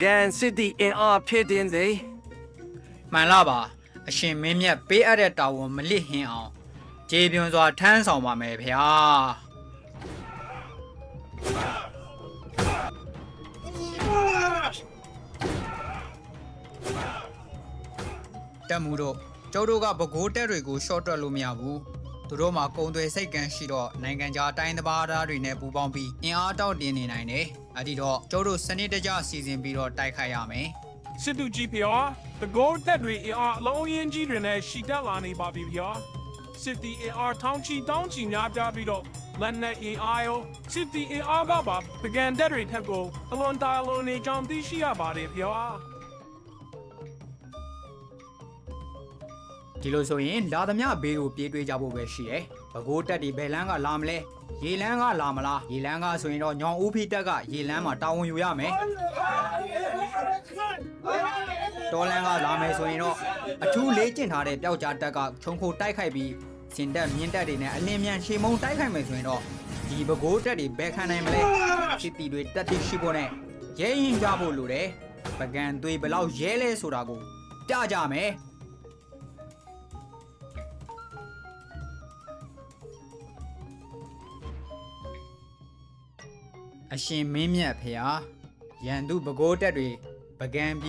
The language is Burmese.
Dan City in our pit in they. မှန်လားပါအရှင်မင်းမြတ်ပေးအပ်တဲ့တာဝန်မလစ်ဟင်းအောင်ခြေပြွန်စွာထမ်းဆောင်ပါမယ်ဗျာတက်မှုတို့ကျုပ်တို့ကပဲခူးတက်တွေကိုရှော့တွက်လို့မရဘူးသူတို့မှာကုံသွေစိတ်ကန်းရှိတော့နိုင်ငံခြားတိုင်းသဘာဝသားတွေနဲ့ပူးပေါင်းပြီးအင်အားတောက်တင်နေနိုင်တယ်အဲ့ဒီတော့ကျုပ်တို့စနစ်တကျစီစဉ်ပြီးတော့တိုက်ခိုက်ရမယ် Sidhu GPR, the gold that we are low in G and she tell on a Bobby PR. City AR Townchi Downchi Nabido, Lennet AIO, City AR Baba, began that rate have go, alone dialone John D. Shia body PR. ဒီလိုဆိုရင်လာသမျှဘေးကိုပြေးတွေးကြဖို့ပဲရှိတယ်။ဘကိုးတက်ဒီဘယ်လန်းကလာမလဲ။ရေလန်းကလာမလား။ရေလန်းကဆိုရင်တော့ညောင်ဦးဖီတက်ကရေလန်းမှာတာဝန်ယူရမယ်။တော်လန်းကလာမယ်ဆိုရင်တော့အထူးလေးကျင့်ထားတဲ့ပျောက်ကြားတက်ကခြုံခိုတိုက်ခိုက်ပြီးစင်တက်မြင့်တက်တွေနဲ့အလင်းမြန်ရှေမုံတိုက်ခိုက်မယ်ဆိုရင်တော့ဒီဘကိုးတက်တွေဘယ်ခံနိုင်မလဲ။စစ်တီတွေတက်တိရှိဖို့နဲ့ရဲရင်ကြဖို့လိုတယ်။ပကံသွေးဘလောက်ရဲလဲဆိုတာကိုပြကြမယ်။ အရှင်မင်းမြတ်ဖေဟာရန်သူပဲခူးတက်တွေပကံပြီး